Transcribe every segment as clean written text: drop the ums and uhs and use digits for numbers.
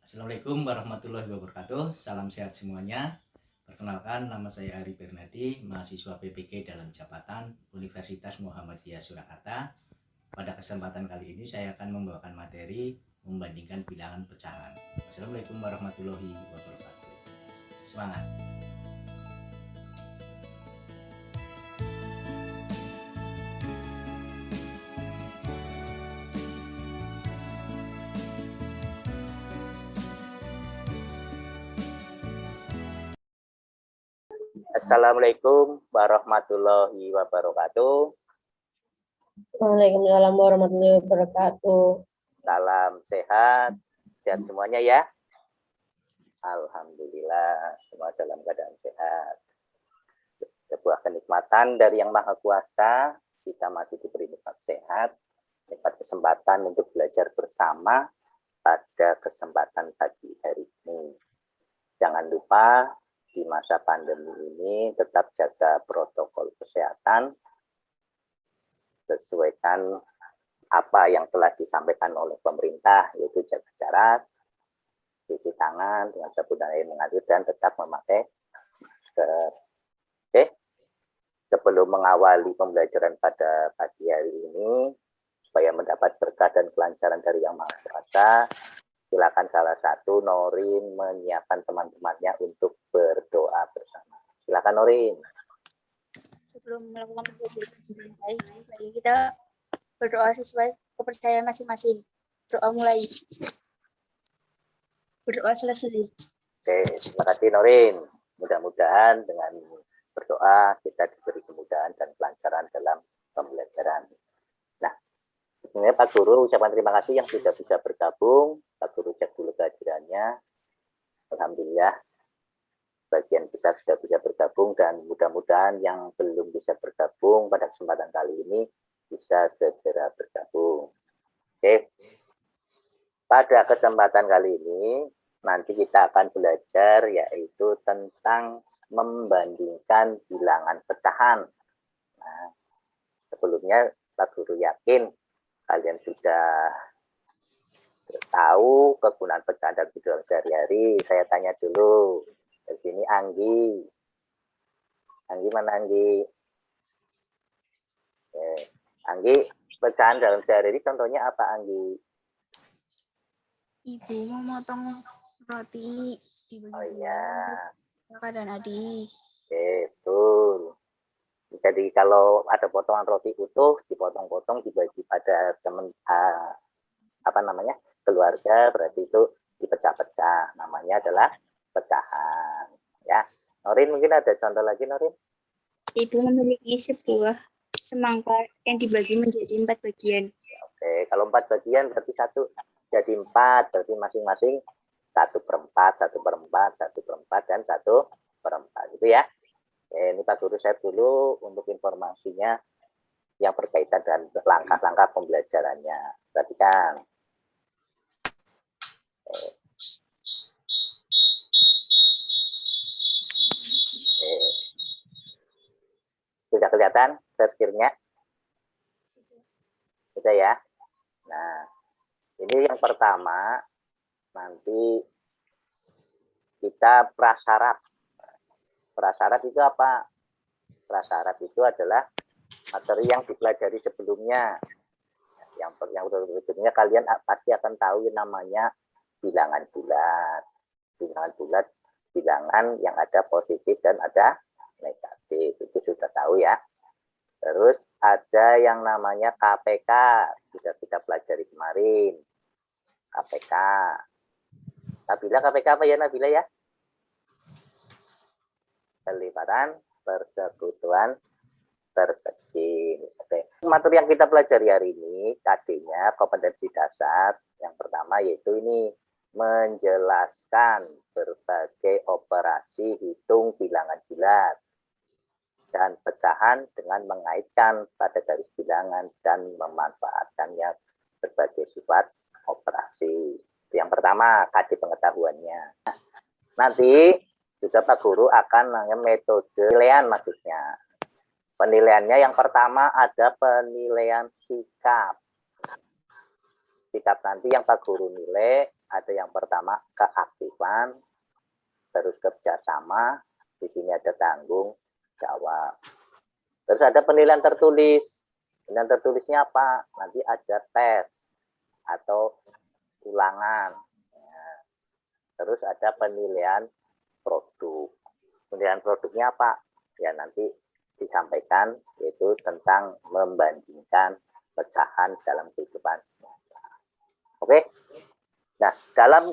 Assalamualaikum warahmatullahi wabarakatuh. Salam sehat semuanya. Perkenalkan, nama saya Ari Bernadi, mahasiswa PPG dalam Jabatan Universitas Muhammadiyah Surakarta. Pada kesempatan kali ini saya akan membawakan materi membandingkan bilangan pecahan. Assalamualaikum warahmatullahi wabarakatuh. Semangat. Assalamualaikum warahmatullahi wabarakatuh. Waalaikumsalam warahmatullahi wabarakatuh. Salam sehat semuanya ya. Alhamdulillah semua dalam keadaan sehat. Sebuah kenikmatan dari Yang Maha Kuasa, kita masih diberi nikmat sehat, nikmat kesempatan untuk belajar bersama pada kesempatan pagi hari ini. Jangan lupa di masa pandemi ini tetap jaga protokol kesehatan, sesuaikan apa yang telah disampaikan oleh pemerintah, yaitu jaga jarak, cuci tangan dengan sabun dan air mengalir, dan tetap memakai masker. Oke, sebelum mengawali pembelajaran pada pagi hari ini, supaya mendapat berkah dan kelancaran dari Yang Maha Kuasa, silakan salah satu Norin menyiapkan teman-temannya untuk berdoa bersama. Silakan Norin. Sebelum melakukan pembelajaran baik, kita berdoa sesuai kepercayaan masing-masing. Doa mulai. Berdoa selesai. Oke, terima kasih Norin. Mudah-mudahan dengan berdoa kita diberi kemudahan dan kelancaran dalam pembelajaran. Nah, sebenarnya Pak Guru ucapan terima kasih yang sudah bisa bergabung. Pak Guru cek dulu kehadirannya. Alhamdulillah bagian besar sudah bisa bergabung, dan mudah-mudahan yang belum bisa bergabung pada kesempatan kali ini bisa segera bergabung. Oke. Pada kesempatan kali ini nanti kita akan belajar yaitu tentang membandingkan bilangan pecahan. Nah, sebelumnya Pak Guru yakin kalian sudah tahu kegunaan pecahan dalam kehidupan sehari-hari. Saya tanya dulu. Di sini Anggi. Anggi mana Anggi? Anggi, pecahan dalam sehari-hari contohnya apa Anggi? Ibu memotong roti dibagi. Oh iya. Kakak dan adik. Betul. Jadi kalau ada potongan roti utuh, dipotong-potong, dibagi pada teman keluarga, berarti itu dipecah-pecah. Namanya adalah pecahan. Ya, Norin mungkin ada contoh lagi Norin? Ibu memiliki sebuah semangka yang dibagi menjadi 4 bagian. Oke, kalau 4 bagian berarti satu jadi 4, berarti masing-masing 1/4, 1/4, 1/4, dan 1/4 gitu ya. Oke, ini Pak Guru share dulu untuk informasinya yang berkaitan dengan langkah-langkah pembelajarannya. Perhatikan. Sudah kelihatan share-nya? Sudah ya? Nah, ini yang pertama, nanti kita prasyarat. Prasyarat itu apa? Prasyarat itu adalah materi yang dipelajari sebelumnya. Yang sebelumnya kalian pasti akan tahu namanya bilangan bulat. Bilangan bulat, bilangan yang ada positif dan ada negatif. Itu sudah tahu ya. Terus ada yang namanya KPK. Sudah kita pelajari kemarin. KPK. Nabila, KPK apa ya Nabila ya? Kelipatan persekutuan terkecil. Oke. Materi yang kita pelajari hari ini, KD-nya kompetensi dasar. Yang pertama yaitu ini, menjelaskan berbagai operasi hitung bilangan bulat dan pecahan dengan mengaitkan pada garis bilangan dan memanfaatkannya berbagai sifat operasi. Itu yang pertama, KD pengetahuannya. Nanti juga Pak Guru akan nanya metode penilaian maksudnya. Penilaiannya yang pertama ada penilaian sikap. Sikap nanti yang Pak Guru nilai ada yang pertama pertama keaktifan, terus kerjasama, di sini ada tanggung jawab. Terus ada penilaian tertulis. Penilaian tertulisnya apa? Nanti ada tes atau ulangan. Ya. Terus ada penilaian produk. Penilaian produknya apa? Ya nanti disampaikan, yaitu tentang membandingkan pecahan dalam kehidupan. Oke. Nah, dalam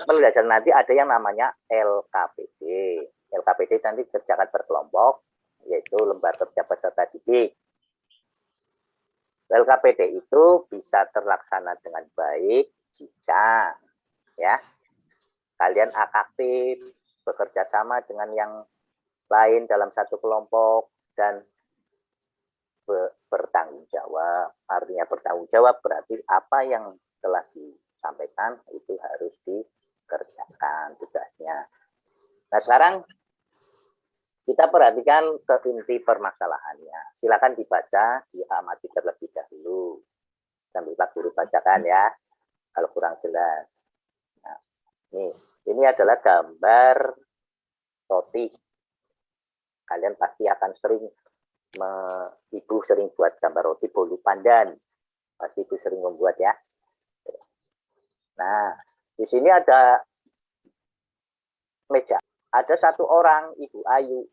pembelajaran nanti ada yang namanya LKPD. LKPD nanti kerjakan berkelompok, yaitu lembar kerja peserta didik. LKPD itu bisa terlaksana dengan baik jika ya kalian aktif, bekerja sama dengan yang lain dalam satu kelompok dan bertanggung jawab. Artinya bertanggung jawab berarti apa yang telah disampaikan itu harus dikerjakan tugasnya. Nah, sekarang kita perhatikan ke inti permasalahannya. Silakan dibaca, diamati terlebih dahulu. Sambil Pak Guru bacakan ya, kalau kurang jelas. Nah, ini adalah gambar roti. Kalian pasti akan sering, Ibu sering buat gambar roti bolu pandan. Pasti Ibu sering membuat ya. Nah, di sini ada meja. Ada satu orang, Ibu Ayu,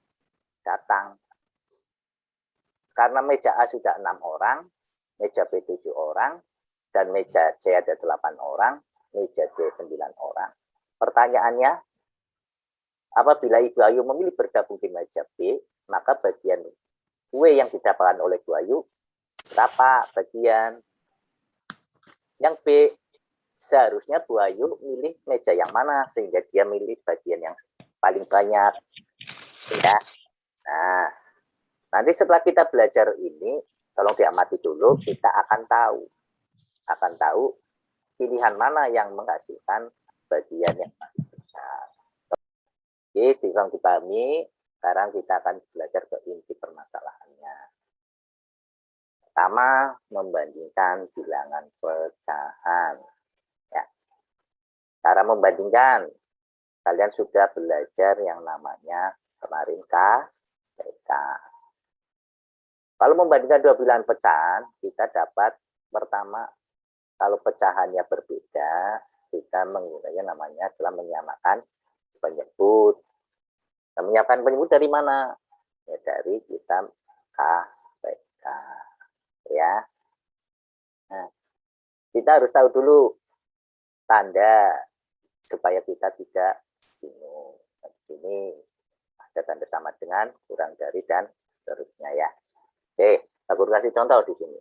datang. Karena meja A sudah 6 orang, meja B 7 orang, dan meja C ada 8 orang, meja D 9 orang. Pertanyaannya, apabila Ibu Ayu memilih bergabung di meja B, maka bagian kue yang didapatkan oleh Ibu Ayu berapa bagian? Yang B, seharusnya Bu Ayu milih meja yang mana sehingga dia milih bagian yang paling banyak. Ya. Nah, nanti setelah kita belajar ini, tolong diamati dulu, kita akan tahu pilihan mana yang menghasilkan bagian yang paling besar. Oke, tolong dipahami. Sekarang kita akan belajar ke inti permasalahannya. Pertama, membandingkan bilangan pecahan. Ya. Cara membandingkan, kalian sudah belajar yang namanya kemarin KPK. Kalau membandingkan dua bilangan pecahan, kita dapat pertama, kalau pecahannya berbeda, kita menggunakan namanya adalah menyamakan penyebut. Nah, menyamakan penyebut dari mana? Ya, dari kita KPK. Ya. Nah, kita harus tahu dulu tanda supaya kita tidak bingung. Di sini ada tanda sama dengan, kurang dari, dan seterusnya ya. Oke, aku kasih contoh di sini.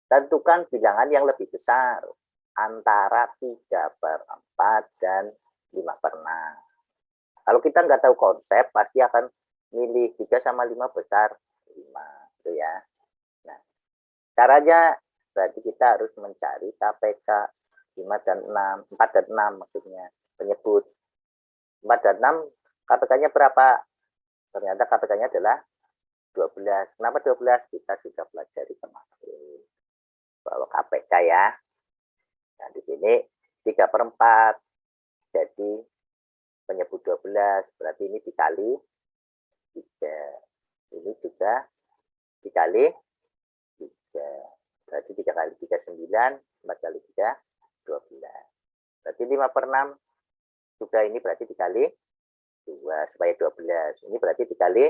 Tentukan bilangan yang lebih besar antara 3/4 dan 5/6. Kalau kita nggak tahu konsep, pasti akan milih 3 sama 5 besar 5. Itu ya. Nah, caranya berarti kita harus mencari KPK 5 dan 6, 4 dan 6 maksudnya, penyebut. 4 dan 6, KPK-nya berapa? Ternyata KPK-nya adalah 12. Kenapa 12? Kita sudah pelajari kemarin. Kalau KPK ya. Nah, di sini 3/4. Jadi penyebut 12, berarti ini dikali 3. Ini juga dikali 3. Berarti 3 kali 3 9, 4 kali 3 12. Berarti 5/6 juga ini berarti dikali 2 supaya 12. Ini berarti dikali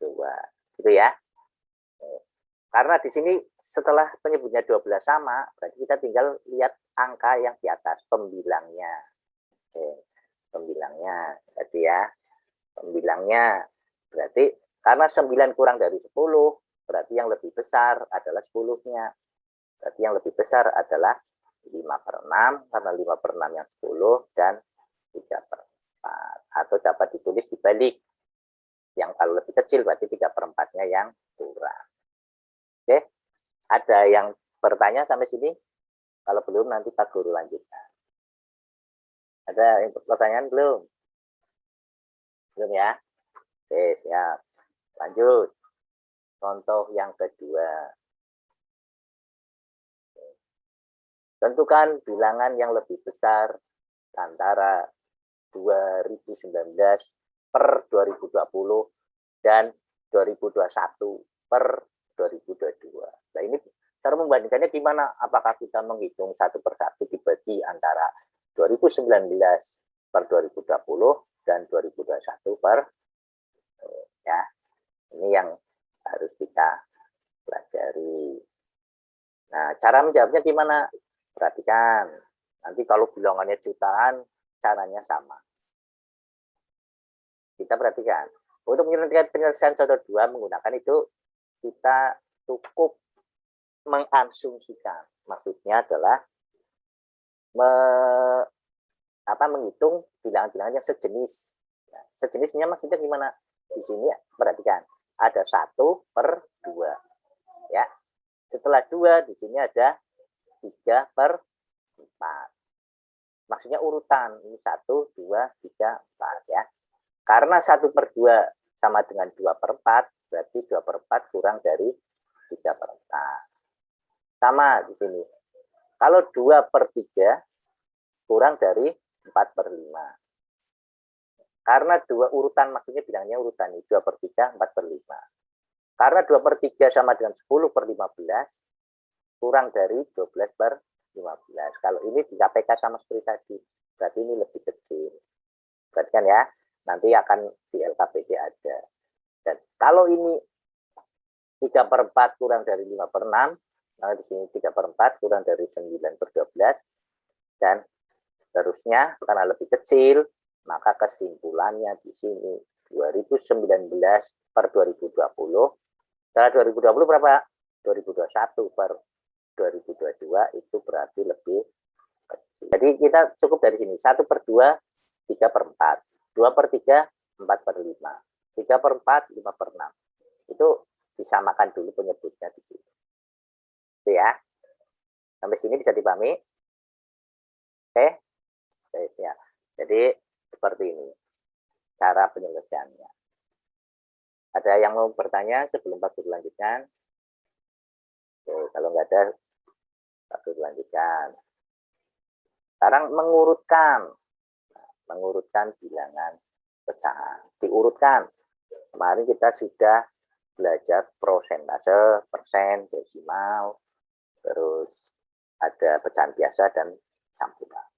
2. Gitu ya. Karena di sini setelah penyebutnya 12 sama, berarti kita tinggal lihat angka yang di atas, pembilangnya. Oke, pembilangnya. Berarti ya, pembilangnya berarti karena 9 kurang dari 10, berarti yang lebih besar adalah 10-nya. Berarti yang lebih besar adalah 5/6, karena 5/6 yang 10 dan 3/4. Atau dapat ditulis dibalik. Yang kalau lebih kecil berarti 3/4-nya yang kurang. Oke, ada yang bertanya sampai sini? Kalau belum nanti Pak Guru lanjutkan. Ada yang pertanyaan belum? Belum ya? Oke, siap. Lanjut. Contoh yang kedua. Tentukan bilangan yang lebih besar antara 2019 per 2020 dan 2021 per 2022. Nah, ini cara membandingkannya gimana? Apakah kita menghitung satu persatu dibagi antara 2019 per 2020 dan 2021 per ya. Ini yang harus kita pelajari. Nah, cara menjawabnya gimana? Perhatikan. Nanti kalau bilangannya jutaan, caranya sama. Kita perhatikan. Untuk penyelesaian contoh 2 menggunakan itu, kita cukup mengasumsikan. Maksudnya adalah menghitung bilangan-bilangan yang sejenis. Nah, sejenisnya maksudnya gimana? Di sini perhatikan. Ada 1 per 2. Ya. Setelah 2, di sini ada 3 per 4. Maksudnya urutan. Ini 1, 2, 3, 4 ya. Karena 1 per 2 sama dengan 2 per 4, berarti 2 per 4 kurang dari 3 per 4. Sama di sini. Kalau 2 per 3 kurang dari 4 per 5. Karena 2 urutan, maksudnya bilangnya urutan ini 2 per 3, 4 per 5. Karena 2 per 3 sama dengan 10 per 15, kurang dari 12 per 15. Kalau ini di KPK sama seperti tadi, berarti ini lebih kecil. Perhatikan ya, nanti akan di LKPD ada. Dan kalau ini 3 per 4 kurang dari 5 per 6, nah di sini 3 per 4 kurang dari 9 per 12, dan seterusnya karena lebih kecil, maka kesimpulannya di sini 2019 per 2020, setelah 2020 berapa? 2021 per 2022 itu berarti lebih kecil. Jadi kita cukup dari sini, 1 per 2, 3 per 4, 2 per 3, 4 per 5, 3 per 4, 5 per 6. Itu disamakan dulu penyebutnya di sini. Itu ya. Sampai sini bisa dipahami? Oke? Ya. Jadi seperti ini cara penyelesaiannya. Ada yang mau bertanya sebelum Pak Guru lanjutkan? Oke, kalau nggak ada, Pak Guru lanjutkan. Sekarang mengurutkan bilangan pecahan. Diurutkan. Kemarin kita sudah belajar prosentase, persen, desimal, terus ada pecahan biasa dan campuran.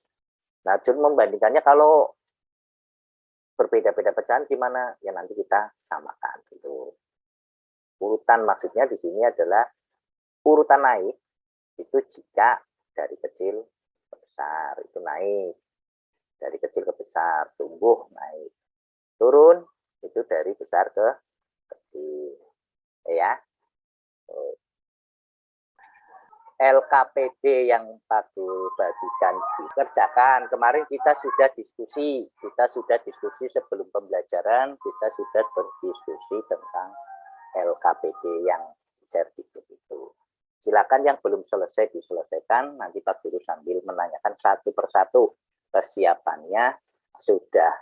Nah, membandingkannya kalau berbeda-beda pecahan gimana? Ya nanti kita samakan gitu. Urutan maksudnya di sini adalah urutan naik itu jika dari kecil ke besar itu naik. Dari kecil ke besar tumbuh naik. Turun itu dari besar ke kecil. Ya. LKPD yang Pak Guru bagikan dikerjakan. Kemarin kita sudah diskusi sebelum pembelajaran, kita sudah berdiskusi tentang LKPD yang sertifikat itu. Silakan yang belum selesai diselesaikan, nanti Pak Guru sambil menanyakan satu persatu kesiapannya sudah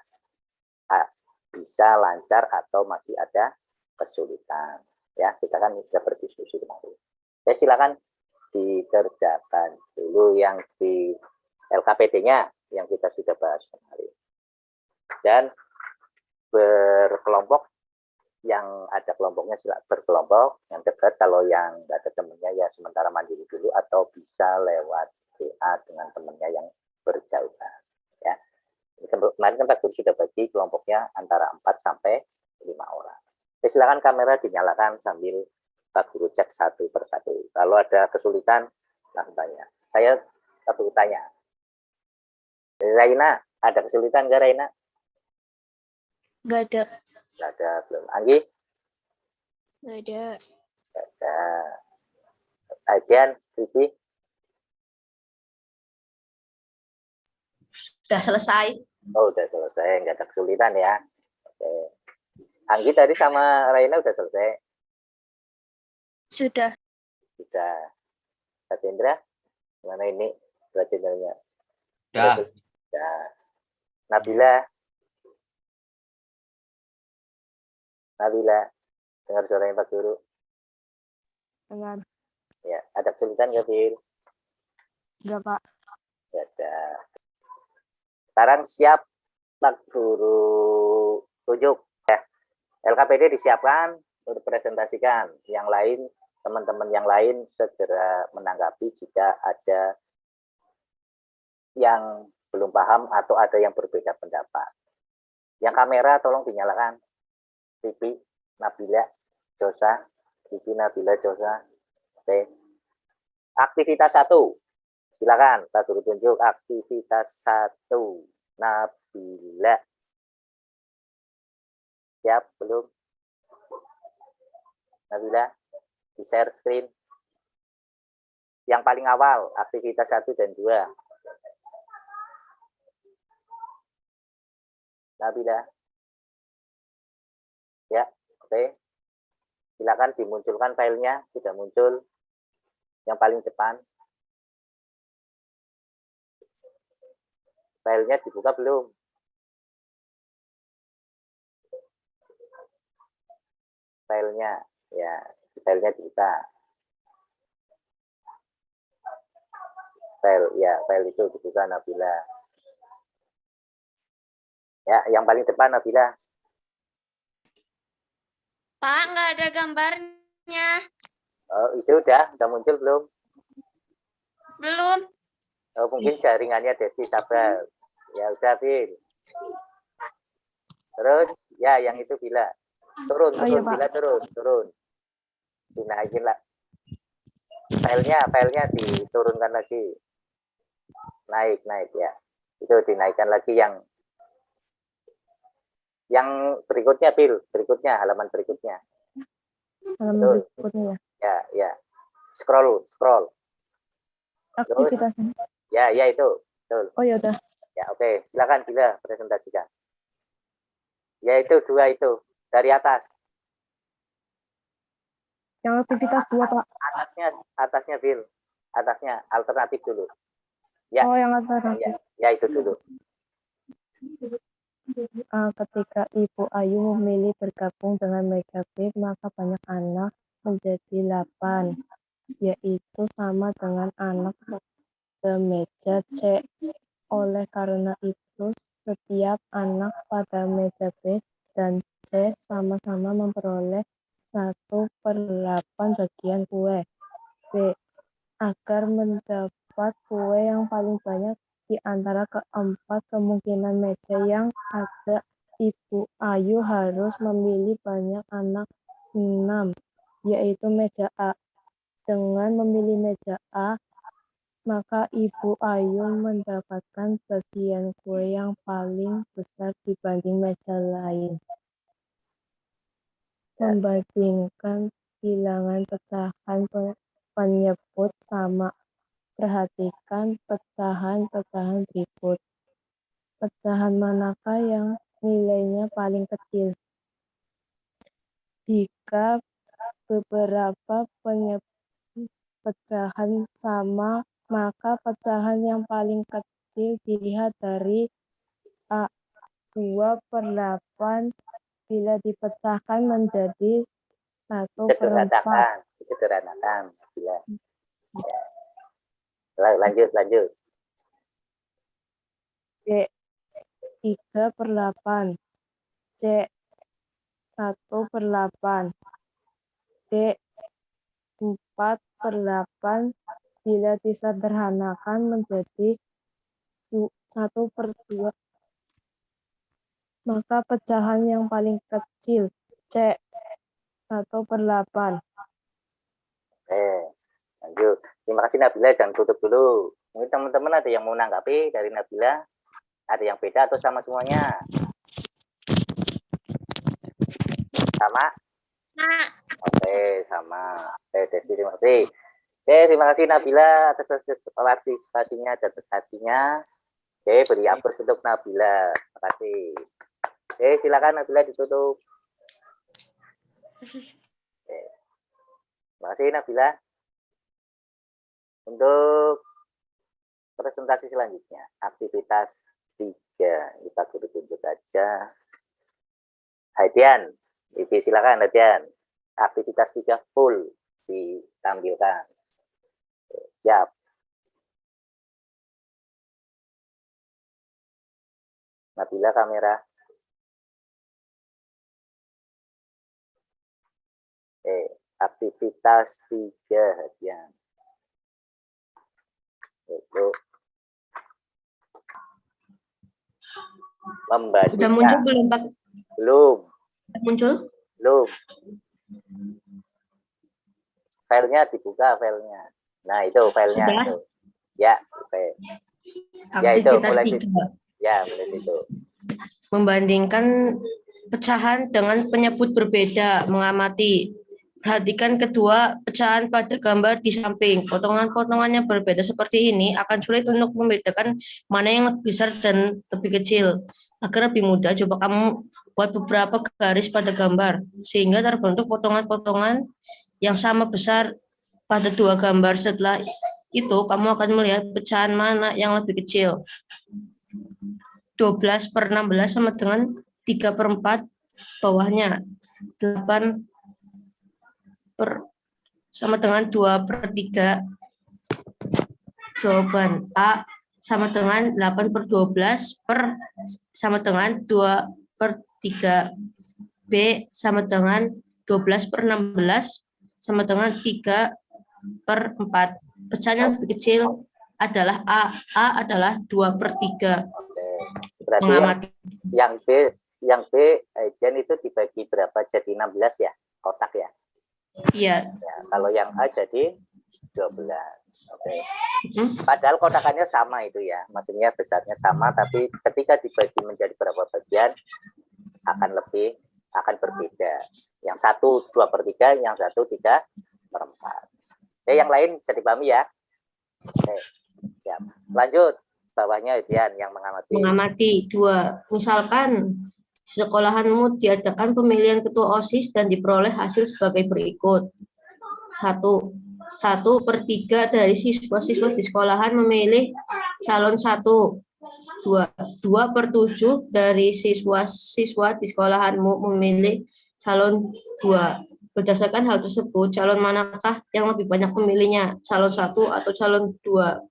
bisa lancar atau masih ada kesulitan. Ya, kita kan sudah berdiskusi kemarin. Ya, silakan dikerjakan dulu yang di LKPD-nya yang kita sudah bahas kemarin. Dan berkelompok, yang ada kelompoknya berkelompok, yang dekat, kalau yang nggak ada temennya ya sementara mandiri dulu atau bisa lewat WA dengan temennya yang berjauhan. Ya. Kemarin kan Pak Guru sudah bagi kelompoknya antara 4 sampai 5 orang. Jadi silakan kamera dinyalakan sambil Pak Guru cek satu persatu. Kalau ada kesulitan, langsung tanya. Saya Pak Guru tanya. Raina, ada kesulitan nggak Raina? Nggak ada. Nggak ada, belum. Anggi? Nggak ada. Nggak ada. Adian, Vivi? Sudah selesai. Oh, udah selesai. Nggak ada kesulitan ya. Oke. Anggi tadi sama Raina udah selesai? Sudah. Sudah. Kak Cendra, mana ini Kak Cendranya? Udah. Sudah. Nabila, dengar suaranya Pak Guru? Dengan Ya, ada kesulitan nggak, Bil? Enggak, Pak. Ya, dah. Sekarang siap Pak Guru tunjuk. Ya. LKPD disiapkan untuk presentasikan. Yang lain, teman-teman yang lain segera menanggapi jika ada yang belum paham atau ada yang berbeda pendapat. Yang kamera tolong dinyalakan. Pipi, Nabila, Josa, Pipi, Nabila, Josa. Oke. Aktivitas 1. Silakan Pak Guru tunjuk aktivitas 1. Nabila. Siap belum? Nabila, di share screen. Yang paling awal, aktivitas 1 dan 2. Nabila. Ya, oke. Silakan dimunculkan filenya, sudah muncul. Yang paling depan. Filenya dibuka belum? Filenya, ya, filenya dibuka. File itu dibuka Nabila. Ya, yang paling depan Nabila. Pak, nggak ada gambarnya. Oh, itu udah muncul belum? Belum. Oh, mungkin jaringannya Desi sabar. Ya udah, Bil. Terus, ya yang itu Bila. Turun, Oh, iya, Pak. Bila turun. Dinaikin lah. Filenya diturunkan lagi. Naik ya. Itu dinaikkan lagi yang berikutnya, Bil. Halaman berikutnya. Halaman berikutnya ya. Ya. Scroll. Aktivitasnya. Ya itu. Betul. Oh, ya udah. Ya, oke. Silakan Bila presentasikan. Ya itu 2 itu. Dari atas. Yang aktivitas 2, Pak. Atasnya Bil. Atasnya alternatif dulu. Ya. Oh, yang alternatif. Ya itu dulu. Ketika Ibu Ayu memilih bergabung dengan meja B, maka banyak anak menjadi 8, yaitu sama dengan anak pada meja C. Oleh karena itu, setiap anak pada meja B dan C sama-sama memperoleh 1/8 bagian kue. B. Agar mendapat kue yang paling banyak di antara keempat kemungkinan meja yang ada, Ibu Ayu harus memilih banyak anak 6, yaitu meja A. Dengan memilih meja A, maka Ibu Ayu mendapatkan bagian kue yang paling besar dibanding meja lain. Membandingkan bilangan pecahan penyebut sama. Perhatikan pecahan-pecahan berikut. Pecahan manakah yang nilainya paling kecil? Jika beberapa pecahan sama, maka pecahan yang paling kecil dilihat dari A. 2/8 bila dipecahkan menjadi 1/4. Disederhanakan. Ya. Lanjut. B. 3/8. C. 1/8. D. 4/8 bila disederhanakan menjadi 1/2. Maka pecahan yang paling kecil C. 1/8. Lanjut. Terima kasih Nabila, dan tutup dulu. Mungkin teman-teman ada yang mau menanggapi dari Nabila? Ada yang beda atau sama semuanya? Sama? Nah, Oke, sama. Oke, Desi, terima kasih. Oke, terima kasih Nabila atas partisipasinya dan prestasinya. Oke, beri aplaus untuk Nabila. Terima kasih. Oke, silakan Nabila ditutup. Oke. Terima kasih Nabila. Untuk presentasi selanjutnya, aktivitas 3. Kita Guru tunjuk aja. Hadian, Ibu silakan Hadian. Aktivitas 3 full ditampilkan. Siap. Nabila kamera. Aktivitas 3 hadiah. Itu Sudah muncul membandingkan. belum, Pak? Belum. Sudah muncul? Belum. Filenya dibuka filenya. Nah, itu filenya. Sudah? Itu. Ya, oke. Ya, itu Aktivitas mulai 3. Ya, mulai situ. Membandingkan pecahan dengan penyebut berbeda, mengamati. Perhatikan kedua pecahan pada gambar di samping. Potongan-potongannya berbeda seperti ini akan sulit untuk membedakan mana yang lebih besar dan lebih kecil. Agar lebih mudah, coba kamu buat beberapa garis pada gambar, sehingga terbentuk potongan-potongan yang sama besar pada dua gambar. Setelah itu, kamu akan melihat pecahan mana yang lebih kecil. 12/16 sama dengan 3/4 bawahnya. 8 sama dengan 2/3. Jawaban A sama dengan 8/12 sama dengan 2/3. B sama dengan 12/16 sama dengan 3/4. Pecahan yang lebih kecil adalah A. A adalah 2/3. Oke. Berarti Mengamati. yang B itu dibagi berapa jadi 16 ya? Kotak ya? Iya. Ya, kalau yang A jadi 12. Oke. Hmm. Padahal kotakannya sama itu ya. Maksudnya besarnya sama, tapi ketika dibagi menjadi berapa bagian akan berbeda. Yang satu 2/3, yang satu 3/4. Oke, yang lain bisa dipahami ya? Oke. Siap. Lanjut. Bawahnya Edian yang mengamati. Mengamati. 2. Misalkan sekolahanmu diadakan pemilihan ketua OSIS dan diperoleh hasil sebagai berikut. 1/3 dari siswa-siswa di sekolahan memilih calon 1. 2/7 dari siswa-siswa di sekolahanmu memilih calon 2. Berdasarkan hal tersebut, calon manakah yang lebih banyak pemilihnya? Calon 1 atau calon 2?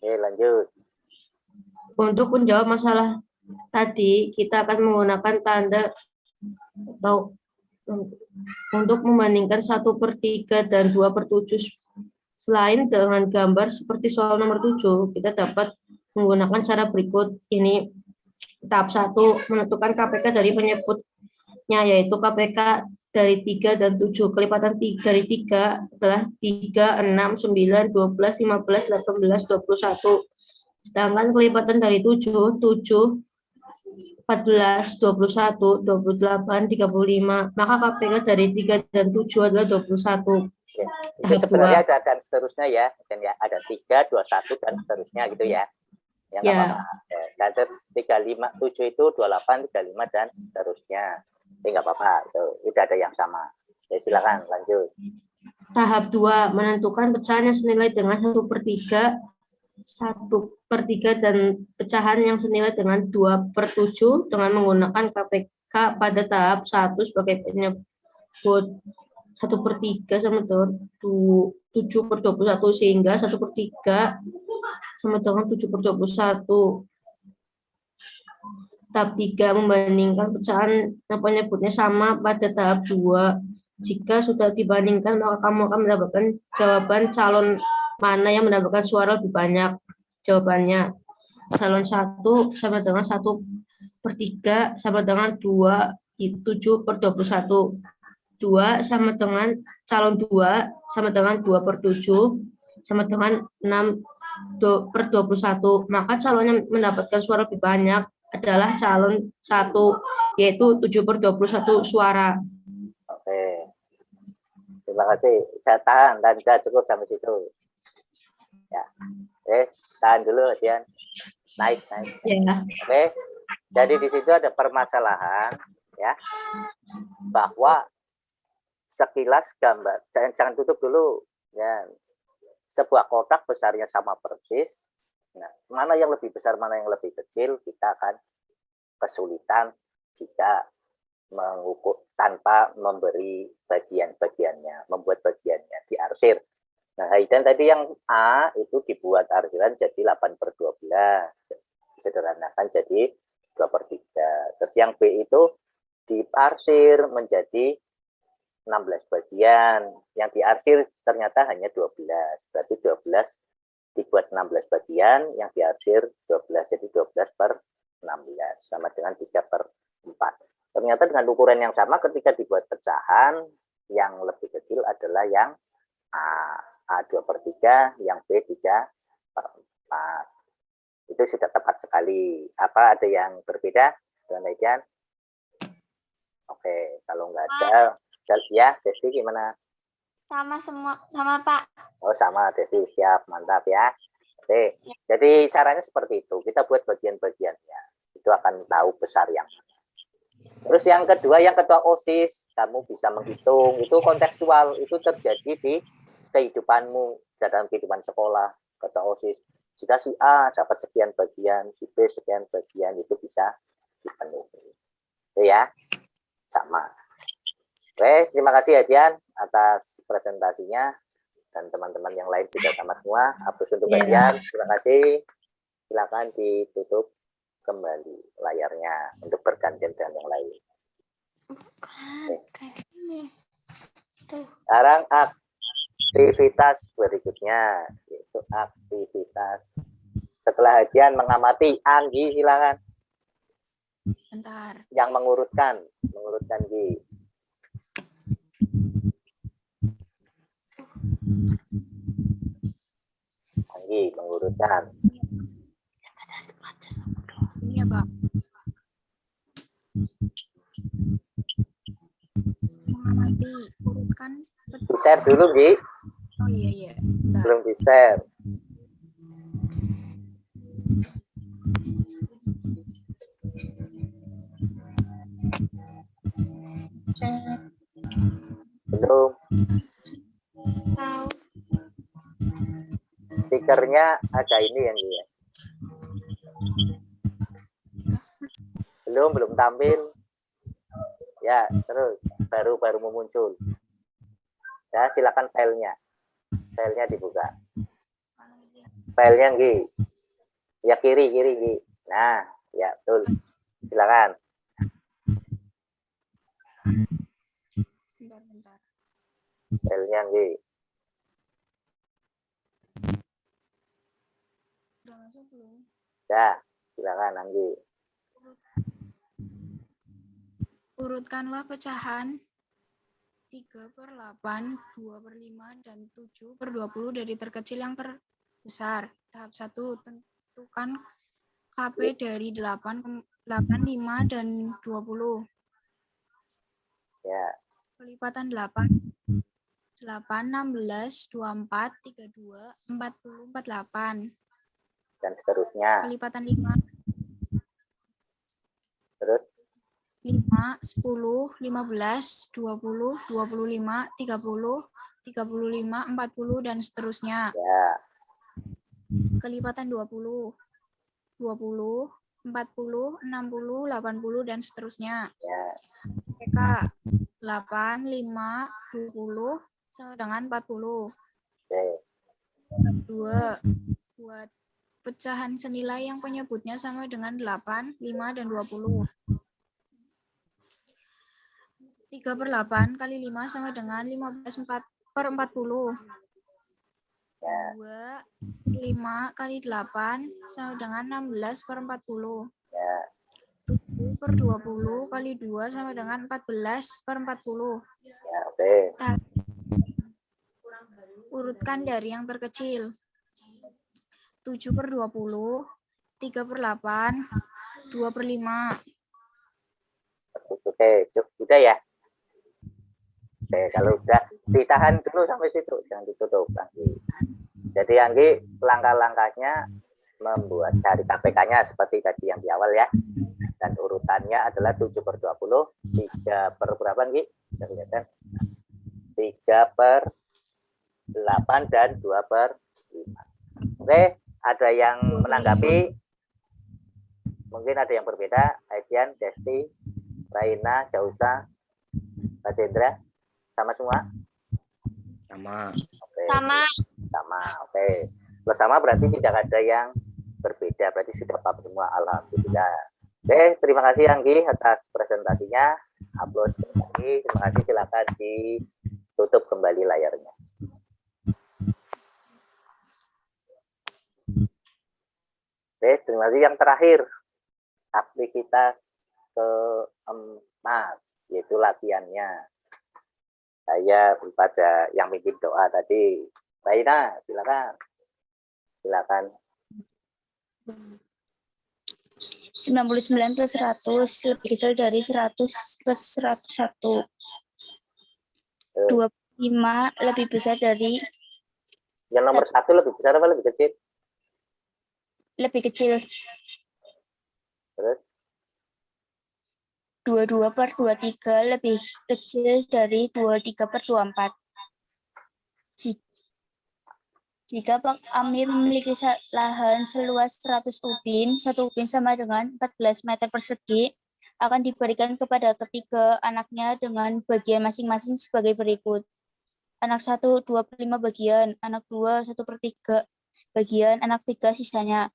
Oke, lanjut. Untuk menjawab masalah tadi, kita akan menggunakan tanda atau untuk membandingkan 1/3 dan 2/7. Selain dengan gambar seperti soal nomor 7, kita dapat menggunakan cara berikut. Ini tahap 1, menentukan KPK dari penyebutnya, yaitu KPK dari 3 dan 7. Kelipatan dari 3 adalah 3, 6, 9, 12, 15, 18, 21. Sedangkan kelipatan dari 7, 14, 21, 28, 35. Maka KPK dari 3 dan 7 adalah 21. Oke. Itu sebenarnya ada dan seterusnya ya. Dan ya ada 3, 21 dan seterusnya gitu ya. Ya nggak apa-apa. Dan terus 35, 7 itu 28, 35 dan seterusnya. Jadi nggak apa-apa. Itu udah ada yang sama. Oke, silakan lanjut. Tahap 2, menentukan pecahan yang senilai dengan 1/3, 1/3 dan pecahan yang senilai dengan 2/7 dengan menggunakan KPK pada tahap 1 sebagai penyebut. 1/3 sama dengan 7/21 sehingga 1/3 sama dengan 7/21. Tahap 3, membandingkan pecahan yang penyebutnya sama pada tahap 2. Jika sudah dibandingkan, maka kamu akan mendapatkan jawaban calon mana yang mendapatkan suara lebih banyak. Jawabannya, calon 1 sama dengan 1/3 sama dengan 7/21. 2 sama dengan calon 2 sama dengan 2/7 sama dengan 6/21. Maka calon yang mendapatkan suara lebih banyak adalah calon 1, yaitu 7/21 suara. Oke. Terima kasih. Saya tahan dan sudah cukup sampai situ. Ya. Tahan dulu, Dian. Naik. Ya. Oke. Jadi di situ ada permasalahan ya. Bahwa sekilas gambar, jangan tutup dulu ya. Sebuah kotak besarnya sama persis. Nah, mana yang lebih besar, mana yang lebih kecil, kita akan kesulitan jika mengukur tanpa memberi bagian-bagiannya, membuat bagiannya, diarsir. Nah, dan tadi yang A itu dibuat arsiran jadi 8/12. disederhanakan jadi 2/3. Terus yang B itu diarsir menjadi 16 bagian. Yang diarsir ternyata hanya 12. Berarti 12 dibuat 16 bagian, yang diarsir 12. Jadi 12/16 sama dengan 3/4. Ternyata dengan ukuran yang sama ketika dibuat pecahan, yang lebih kecil adalah yang A 2/3, yang B 3/4. Itu sudah tepat sekali. Apa ada yang berbeda dengan Edian? Oke, kalau nggak ada, ya, Desti gimana? Sama semua, sama Pak. Oh, sama, Desti siap, mantap ya. Oke, jadi caranya seperti itu. Kita buat bagian-bagiannya. Itu akan tahu besar yang mana. Terus yang kedua, yang ketua OSIS, kamu bisa menghitung. Itu kontekstual, itu terjadi di kehidupanmu, dalam kehidupan sekolah, ketua OSIS. Jika si A dapat sekian bagian, si B sekian bagian, itu bisa dipenuhi. Oke ya, sama. Oke, terima kasih ya Dian atas presentasinya, dan teman-teman yang lain sudah tamat semua. Hapus untuk bagian, terima kasih. Silakan ditutup kembali layarnya untuk bergantian dengan yang lain. Bukan, kayak gini. Tuh. Sekarang aktivitas berikutnya, yaitu aktivitas setelah Hadian mengamati. Anggi silakan. Bentar. Yang mengurutkan Gi. Anggi mengurutkan. Ini ya, Pak. Mengamati, urutkan. Di-share dulu, Gi. Oh iya. Bentar. Belum di-share. Belum. Tahu. Stikernya ada ini yang dia. Belum tampil. Ya, terus baru muncul. Ya, silakan filenya. Filenya dibuka. Filenya Gi. Ya kiri Gi. Nah, ya betul. Silakan. Bentar. Filenya Gi. Udah masuk belum? Ya, silakan Anggi. Urutkanlah pecahan 3/8, 2/5, dan 7/20 dari terkecil yang terbesar. Tahap 1, tentukan KP dari 8, 5, dan 20. Ya, Kelipatan 8, 16, 24, 32, 40, 48. dan seterusnya. Kelipatan 5, Terus 5, 10, 15, 20, 25, 30, 35, 40, dan seterusnya. ya, Kelipatan 20, 20, 40, 60, 80, dan seterusnya. ya. PK 8, 5, 20, sama dengan 40. Oke. 2. Buat pecahan senilai yang penyebutnya sama dengan 8, 5, dan 20. 3/8 kali 5 sama dengan 15/40. Ya. 2, 5 kali 8 sama dengan 16/40. Ya. 7/20 kali 2 sama dengan 14/40. Ya, oke. Urutkan dari yang terkecil. 7/20, 3/8, 2/5. Oke, sudah ya. Oke, kalau udah ditahan dulu sampai situ, jangan ditutup Anggi. Jadi Anggi langkah-langkahnya membuat dari KPK-nya seperti tadi yang di awal ya. Dan urutannya adalah 7/20, 3 per berapa Anggi? 3/8 dan 2/5. Oke, ada yang menanggapi? Mungkin ada yang berbeda. Aidian, Desti, Raina, Jausa, Pak Jendra, sama semua? Sama. Oke. Sama. Sama, oke. Kalau sama berarti tidak ada yang berbeda. berbeda. Berarti sudah paham semua. Alhamdulillah. Oke, terima kasih Anggi atas presentasinya. Upload lagi. Terima kasih. Silakan ditutup kembali layarnya. Oke, terima kasih. Yang terakhir, aktivitas keempat, yaitu latihannya. Saya pada yang mimpin doa tadi. Raina, silakan. Silakan. 99 plus 100 lebih kecil dari 100 plus 101. 25 lebih besar dari Yang nomor 1 lebih besar apa lebih kecil? lebih kecil. Terus 22 per 23 lebih kecil dari 23 per 24. Jika Pak Amir memiliki lahan seluas 100 ubin, 1 ubin sama dengan 14 meter persegi, akan diberikan kepada ketiga anaknya dengan bagian masing-masing sebagai berikut. Anak 1, 25 bagian, anak 2, 1/3 bagian, anak 3 sisanya.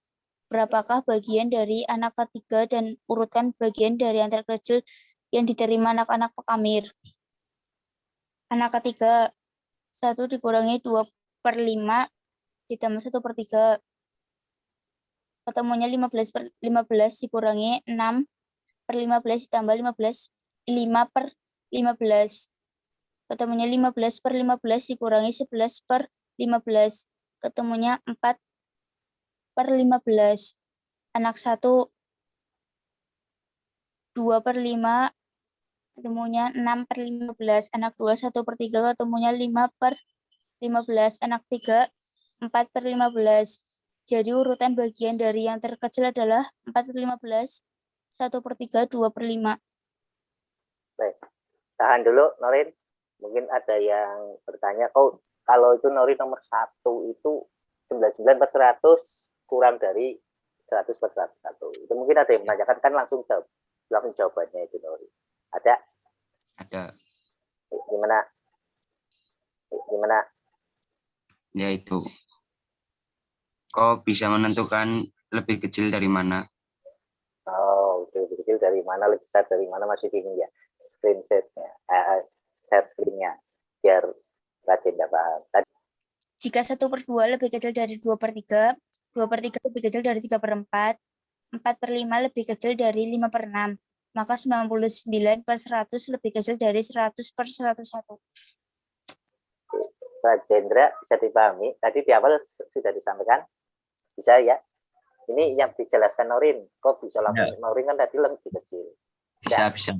Berapakah bagian dari anak ketiga dan urutkan bagian dari yang terkecil yang diterima anak-anak Pak Amir. Anak ketiga, 1 dikurangi 2/5 ditambah 1/3. Ketemunya 15 dikurangi 6/15 ditambah 5/15. Ketemunya 15/15 dikurangi 11/15. Ketemunya 4/15. Anak 1, 2/5. Ketemunya 6/15. Anak 2, 1/3. Ketemunya 5/15. Anak 3, 4/15. Jadi urutan bagian dari yang terkecil adalah 4/15, 1/3, 2/5. baik. Tahan dulu, Norin. Mungkin ada yang bertanya, oh kalau itu Norin nomor 1 itu 99 per 100 kurang dari 100 per 101. Itu mungkin ada yang menanyakan, kan langsung jawabannya itu Norin. Ada? Ada. Gimana? Gimana? Ya itu. Kok bisa menentukan lebih kecil dari mana? Oh, lebih kecil dari mana, lebih besar dari mana, masih bingung ya. Screenshotnya, share screen-nya, biar rajin tidak paham. Tadi Jika 1/2 lebih kecil dari 2/3, 2/3 lebih kecil dari 3/4, 4/5 lebih kecil dari 5/6, maka 99 per 100 lebih kecil dari 100 per 101. Pak Jendra bisa dipahami. Tadi di awal sudah disampaikan. Bisa ya? Ini yang dijelaskan Norin. Kok bisa langsung Ya. Norin kan tadi lebih kecil. Bisa.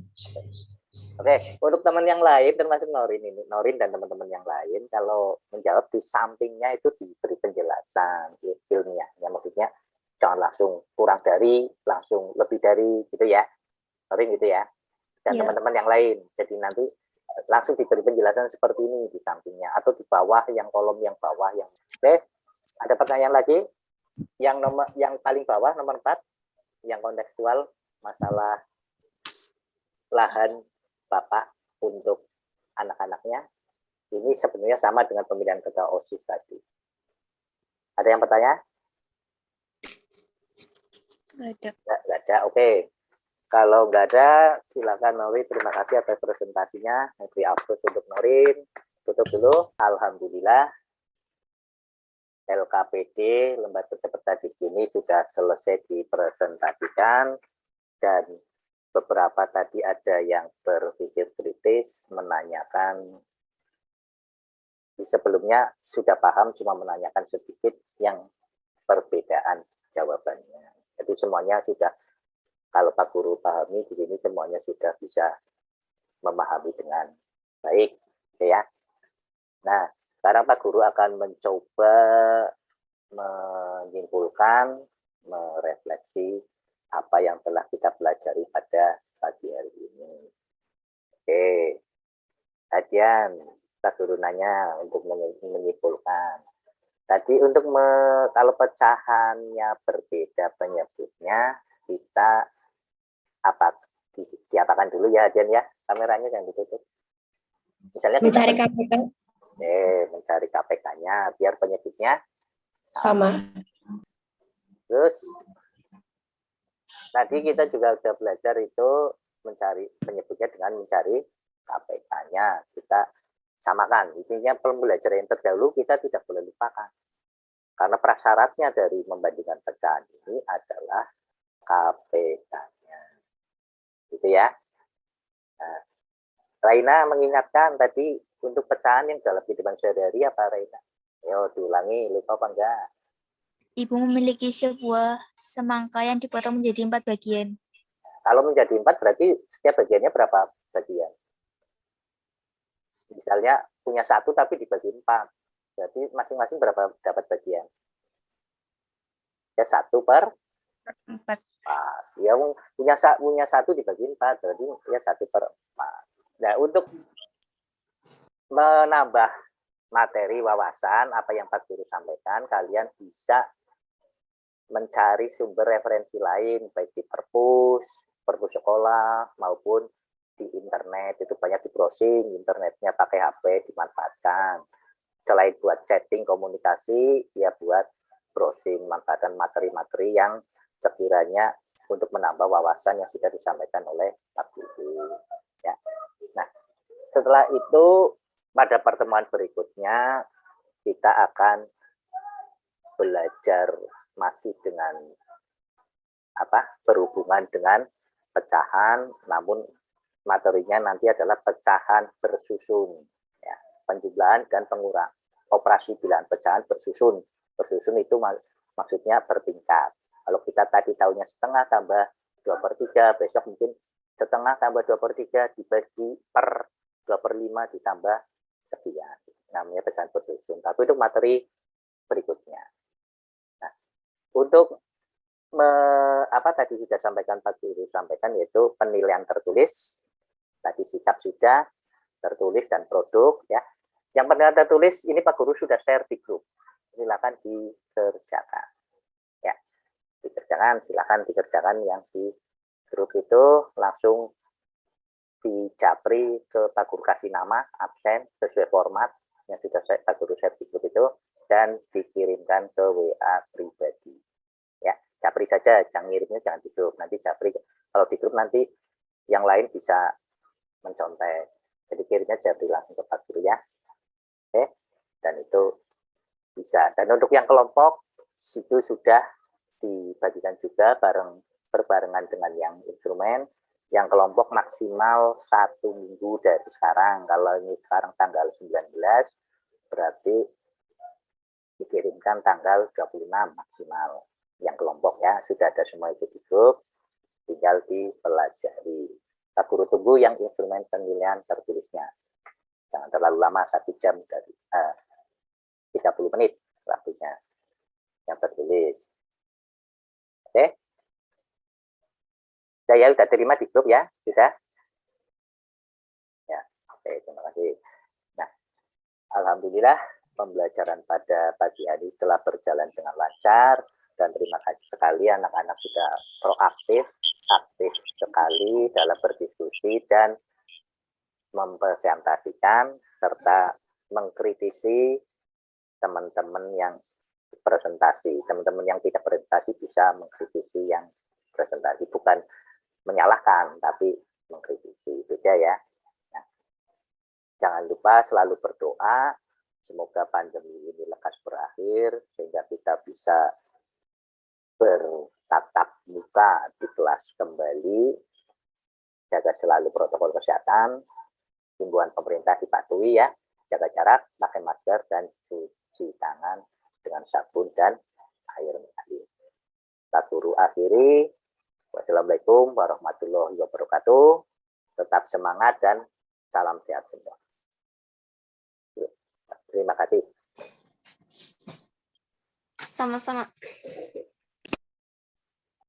Oke, untuk teman yang lain termasuk Norin ini, Norin dan teman-teman yang lain, kalau menjawab di sampingnya itu diberi penjelasan ilmiahnya, maksudnya jangan langsung kurang dari, langsung lebih dari, gitu ya, Norin gitu ya, dan Ya. teman-teman yang lain. Jadi nanti langsung diberi penjelasan seperti ini di sampingnya atau di bawah yang kolom yang bawah yang. Oke, ada pertanyaan lagi? Yang paling bawah nomor 4 yang kontekstual masalah lahan Bapak untuk anak-anaknya ini sebenarnya sama dengan pemilihan ketua OSIS tadi. Ada yang bertanya? Nggak ada. Nggak ada. Oke. Kalau nggak ada, silakan Norin. Terima kasih atas presentasinya. Nanti hapus untuk Norin. Tutup dulu. Alhamdulillah. LKPD lembaga peserta didik ini sudah selesai dipresentasikan dan beberapa tadi ada yang berpikir kritis menanyakan sebelumnya sudah paham cuma menanyakan sedikit yang perbedaan jawabannya. Jadi semuanya sudah, kalau Pak Guru pahami di sini semuanya sudah bisa memahami dengan baik, ya. Nah, sekarang Pak Guru akan mencoba menyimpulkan, merefleksi apa yang telah kita pelajari pada pagi hari ini. Oke, kajian Pak Guru nanya untuk menyimpulkan. Tadi untuk kalau pecahannya berbeda penyebutnya, kita diapakan dulu ya, Dian ya, kameranya jangan ditutup. Misalnya Mencari KPK mencari KPK-nya biar penyebutnya sama. Terus tadi kita juga sudah belajar itu mencari penyebutnya dengan mencari KPK-nya. Kita samakan. Intinya pembelajaran yang terdahulu kita tidak boleh lupakan. Karena prasyaratnya dari membandingkan pecahan ini adalah KPK-nya. Gitu ya. Nah, Raina mengingatkan tadi untuk pecahan yang dalam kehidupan sehari-hari apa Raina? Ayo diulangi, lupa apa enggak? Ibu memiliki sebuah semangka yang dipotong menjadi 4 bagian. Kalau menjadi 4 berarti setiap bagiannya berapa bagian? Misalnya punya 1 tapi dibagi 4. Berarti masing-masing berapa dapat bagian? Ya 1/4. Ya punya 1 dibagi 4 berarti ya 1/4. Nah, untuk menambah materi wawasan apa yang Pak Guru sampaikan, kalian bisa mencari sumber referensi lain baik di perpus sekolah maupun di internet. Itu banyak di browsing, internetnya pakai HP dimanfaatkan. Selain buat chatting komunikasi, ya buat browsing, manfaatkan materi-materi yang sekiranya untuk menambah wawasan yang sudah disampaikan oleh Pak Guru. Ya. Nah, setelah itu pada pertemuan berikutnya kita akan belajar masih dengan berhubungan dengan pecahan, namun materinya nanti adalah pecahan bersusun, ya, penjumlahan dan pengurangan. Operasi bilangan pecahan bersusun. Bersusun itu maksudnya bertingkat. Kalau kita tadi tahunya setengah tambah 2/3, besok mungkin setengah tambah 2/3 dibagi per 2/5 ditambah sekian. Namanya pecahan bersusun. Tapi itu materi berikutnya. Nah, untuk tadi sudah sampaikan Pak Guru sampaikan, yaitu penilaian tertulis. Tadi sikap sudah, tertulis dan produk, ya. Yang penilaian tertulis ini Pak Guru sudah share di grup. Silakan dikerjakan. Ya. Silakan dikerjakan yang di grup itu langsung dijapri ke Pak Guru, kasih nama, absen sesuai format yang sudah Pak Guru share di grup itu dan dikirimkan ke WA pribadi. Ya, japri saja, jangan ngirimnya jangan di grup. Nanti japri, kalau di grup nanti yang lain bisa mencontek. Jadi kirimnya japri langsung ke Pak Guru ya. Oke, dan itu bisa. Dan untuk yang kelompok itu sudah dibagikan juga berbarengan dengan yang instrumen. Yang kelompok maksimal 1 minggu dari sekarang. Kalau ini sekarang tanggal 19, berarti dikirimkan tanggal 26 maksimal. Yang kelompok ya, sudah ada semua itu di grup, tinggal dipelajari. Pak Guru tunggu yang instrumen penilaian tertulisnya. Jangan terlalu lama, 1 jam dari 30 menit waktunya yang tertulis. Oke. Saya sudah terima di grup ya, sudah? Ya, oke, terima kasih. Nah, alhamdulillah pembelajaran pada pagi hari telah berjalan dengan lancar. Dan terima kasih sekali anak-anak sudah proaktif, aktif sekali dalam berdiskusi dan mempresentasikan serta mengkritisi teman-teman yang presentasi. Teman-teman yang tidak presentasi bisa mengkritisi yang presentasi, bukan menyalahkan tapi mengkritisi. Beda ya. Nah, jangan lupa selalu berdoa semoga pandemi ini lekas berakhir sehingga kita bisa bertatap muka di kelas kembali, jaga selalu protokol kesehatan, himbauan pemerintah dipatuhi ya, jaga jarak, pakai masker, dan cuci tangan dengan sabun dan air mengalir. Pak Guru akhiri, wassalamualaikum warahmatullahi wabarakatuh, tetap semangat dan salam sehat semua. Terima kasih. Sama-sama.